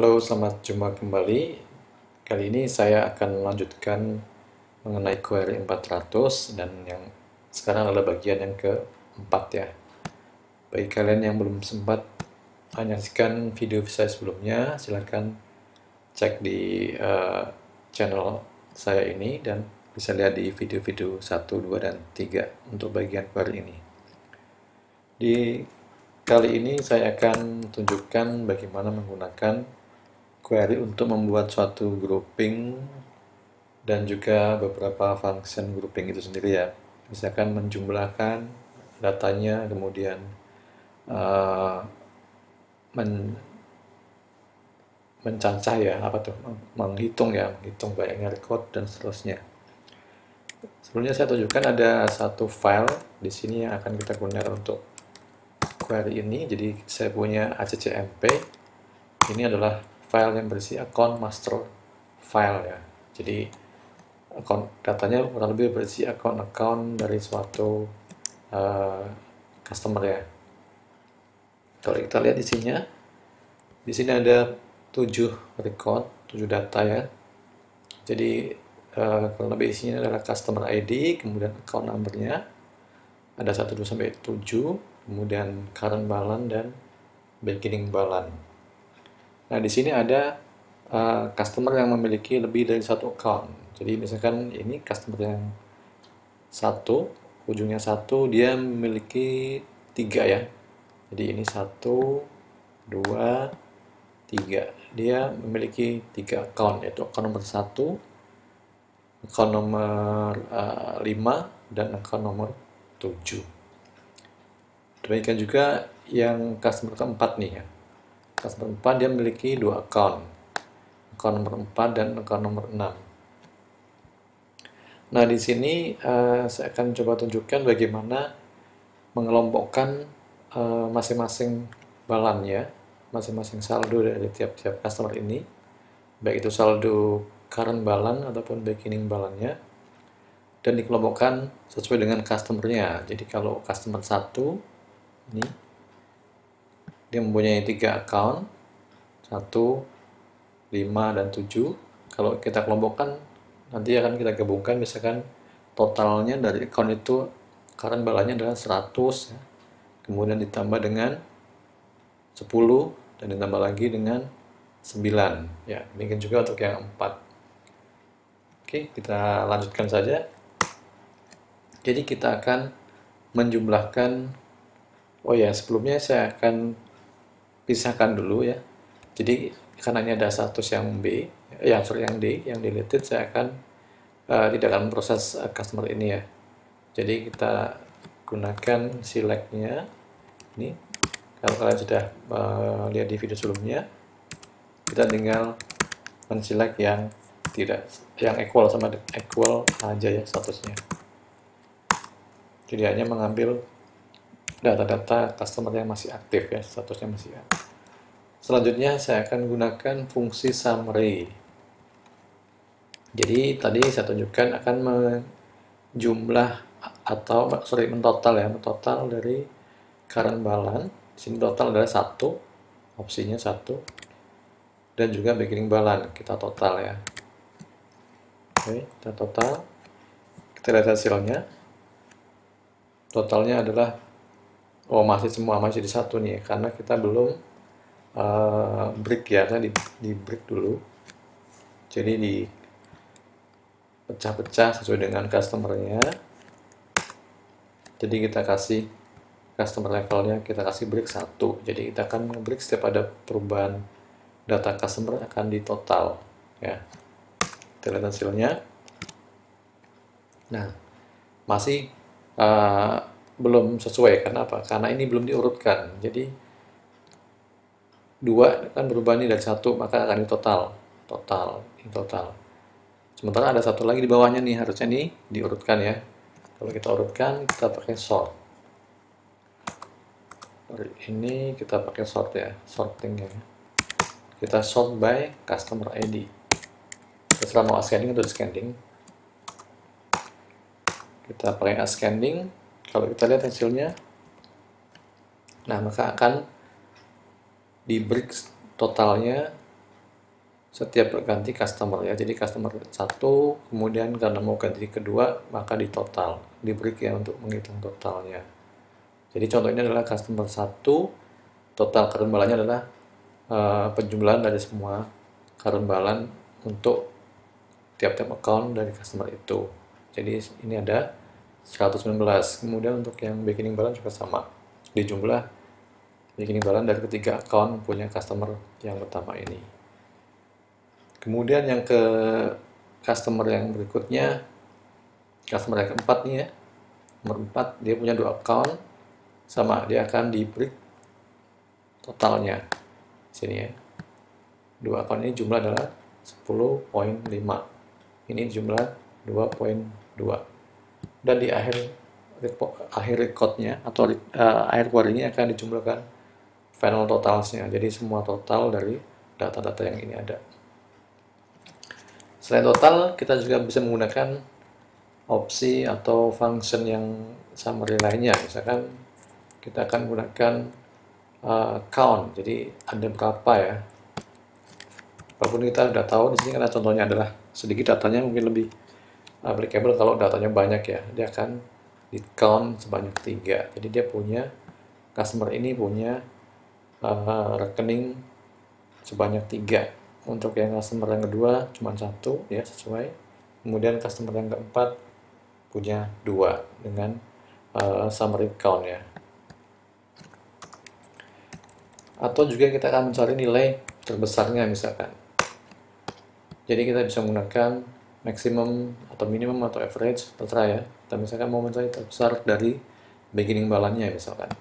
Halo, selamat jumpa kembali. Kali ini saya akan melanjutkan mengenai query 400 dan yang sekarang adalah bagian yang keempat ya. Bagi kalian yang belum sempat menyaksikan video saya sebelumnya, silahkan cek di channel saya ini dan bisa lihat di video-video 1, 2, dan 3 untuk bagian query ini. Di kali ini saya akan tunjukkan bagaimana menggunakan query untuk membuat suatu grouping dan juga beberapa function grouping itu sendiri ya. Misalkan menjumlahkan datanya, kemudian mencacah ya, menghitung banyaknya record dan seterusnya. Sebelumnya saya tunjukkan ada satu file di sini yang akan kita gunakan untuk query ini. Jadi saya punya accmp. Ini adalah file yang berisi account master file ya. Jadi datanya kurang lebih berisi account dari suatu customer ya. Kalau kita lihat di sini ada 7 record, 7 data ya. Jadi kurang lebih isinya adalah customer ID, kemudian account number-nya ada 1, 2, sampai 7, kemudian current balance dan beginning balance. Nah, di sini ada customer yang memiliki lebih dari satu account. Jadi misalkan ini customer yang satu, ujungnya 1, dia memiliki 3 ya. Jadi ini 1, 2, 3. Dia memiliki 3 account, yaitu account nomor 1, account nomor 5, dan account nomor 7. Demikian juga yang customer keempat nih ya. Customer 4 dia memiliki 2 account nomor 4 dan account nomor 6. Nah, di sini saya akan coba tunjukkan bagaimana mengelompokkan masing-masing balance ya, masing-masing saldo dari tiap-tiap customer ini, baik itu saldo current balance ataupun beginning balance-nya, dan dikelompokkan sesuai dengan customer-nya. Jadi kalau customer 1 ini dia mempunyai 3 account, 1, 5, dan 7. Kalau kita kelompokkan, nanti akan kita gabungkan, misalkan totalnya dari account itu current balance-nya adalah 100 ya. Kemudian ditambah dengan 10 dan ditambah lagi dengan 9 ya. Demikian juga untuk yang 4. Oke, kita lanjutkan saja. Jadi kita akan menjumlahkan, oh ya, sebelumnya saya akan pisahkan dulu ya. Jadi karena ini ada status yang B, yang D, yang deleted, saya akan tidak akan proses customer ini ya. Jadi kita gunakan select-nya ini. Kalau kalian sudah lihat di video sebelumnya, kita tinggal men-select yang equal aja ya statusnya. Jadi hanya mengambil data-data customer yang masih aktif ya, statusnya masih aktif. Selanjutnya saya akan gunakan fungsi summary. Jadi tadi saya tunjukkan akan menjumlah atau mentotal dari current balance. Di sini total adalah 1, opsinya 1, dan juga beginning balance kita total ya. Oke, kita total. Kita lihat hasilnya. Totalnya adalah masih di 1 nih, karena kita belum break ya, saya di break dulu. Jadi di pecah-pecah sesuai dengan customernya. Jadi kita kasih customer levelnya, kita kasih break 1. Jadi kita akan break setiap ada perubahan data customer akan di total ya. Kita lihat hasilnya. Nah, masih belum sesuai. Kenapa? Karena ini belum diurutkan. Jadi 2 kan berubah nih dari 1, maka akan di total. Sementara ada satu lagi di bawahnya nih, harusnya nih diurutkan ya. Kalau kita urutkan, kita pakai sort. Ini kita pakai sort ya, sorting ya. Kita sort by customer ID. Terserah mau ascending atau descending. Kita pakai ascending. Kalau kita lihat hasilnya, nah maka akan di break totalnya setiap ganti customer ya. Jadi customer satu, kemudian karena mau ganti kedua, maka di total, di break ya untuk menghitung totalnya. Jadi contohnya adalah customer satu, total current balance-nya adalah penjumlahan dari semua current balance untuk tiap-tiap account dari customer itu. Jadi ini ada 119. Kemudian untuk yang beginning balance juga sama. Dijumlah beginning balance dari ketiga account punya customer yang pertama ini. Kemudian yang ke customer yang berikutnya, customer yang keempat nih ya, nomor 4, dia punya dua account, sama, dia akan di break totalnya. Sini ya, dua account ini jumlah adalah 10.5, ini jumlah 2.2, dan di akhir recordnya atau akhir query-nya akan dijumlahkan final totalsnya, jadi semua total dari data-data yang ini ada. Selain total, kita juga bisa menggunakan opsi atau function yang summary lainnya. Misalkan kita akan menggunakan count, jadi ada berapa ya. Walaupun kita sudah tahu, di sini karena contohnya adalah sedikit datanya, mungkin lebih applicable kalau datanya banyak ya. Dia akan di count sebanyak 3. Jadi dia punya, customer ini punya rekening sebanyak 3. Untuk yang customer yang kedua cuma 1 ya, sesuai. Kemudian customer yang keempat punya 2 dengan summary count ya. Atau juga kita akan mencari nilai terbesarnya misalkan. Jadi kita bisa menggunakan maximum atau minimum atau average, terserah ya. Kita misalkan mau mencari terbesar dari beginning balance-nya misalkan.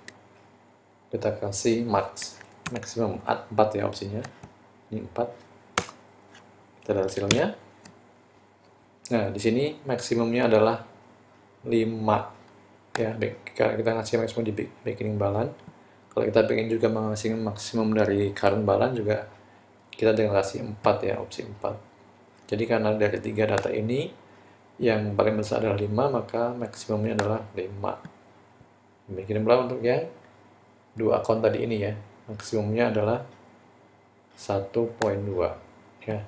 Kita kasih max, maximum, 4 ya opsinya. Ini 4. Kita lihat hasilnya. Nah, di sini maksimumnya adalah 5. Ya, kita ngasih maksimum di beginning balance. Kalau kita ingin juga mengasih maksimum dari current balance juga, kita tinggal kasih 4 ya, opsi 4. Jadi karena dari 3 data ini, yang paling besar adalah 5, maka maksimumnya adalah 5. Beginning balance untuk yang 2 account tadi ini ya, maksimumnya adalah 1.2 ya.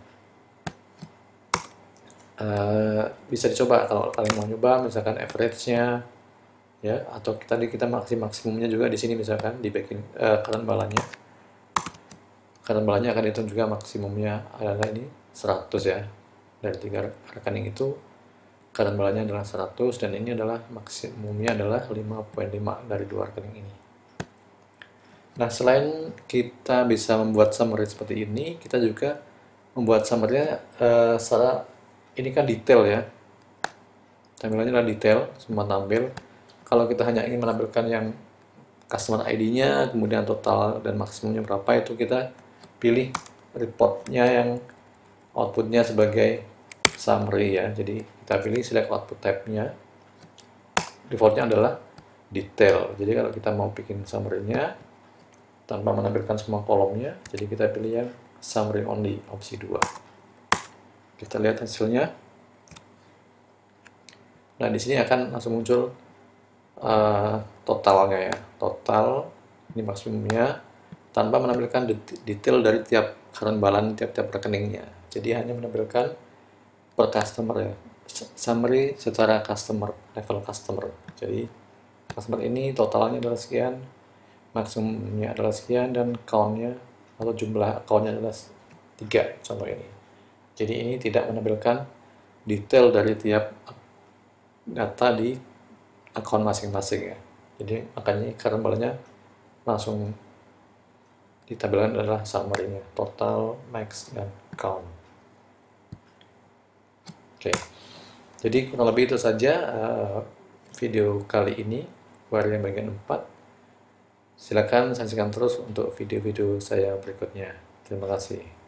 Bisa dicoba kalau kalian mau nyoba, misalkan average-nya ya, atau tadi kita maksimumnya juga di sini misalkan di current balance-nya. Current balance-nya akan dihitung juga maksimumnya adalah ini 100 ya. Dari 3 rekening itu current balance-nya adalah 100, dan ini adalah maksimumnya adalah 5.5 dari 2 rekening ini. Nah, selain kita bisa membuat summary seperti ini, kita juga membuat summary-nya secara, ini kan detail ya, tampilannya adalah detail, semua tampil. Kalau kita hanya ingin menampilkan yang customer ID-nya, kemudian total dan maksimumnya berapa, itu kita pilih report-nya yang output-nya sebagai summary ya. Jadi kita pilih select output tab-nya, default-nya adalah detail. Jadi kalau kita mau bikin summary-nya tanpa menampilkan semua kolomnya, jadi kita pilih yang summary only, opsi 2. Kita lihat hasilnya. Nah, di sini akan langsung muncul totalnya ya. Total, ini maksimumnya, tanpa menampilkan detail dari tiap current balance, tiap-tiap rekeningnya. Jadi hanya menampilkan per customer ya. Summary secara customer, level customer. Jadi customer ini totalnya adalah sekian, maksimumnya adalah sekian, dan count-nya atau jumlah account-nya adalah 3 contoh ini. Jadi ini tidak menampilkan detail dari tiap data di account masing-masing ya. Jadi makanya current balance-nya langsung ditampilkan adalah summary-nya, total, max, dan count. Oke. Jadi kurang lebih itu saja video kali ini, query yang bagian 4. Silakan saksikan terus untuk video-video saya berikutnya. Terima kasih.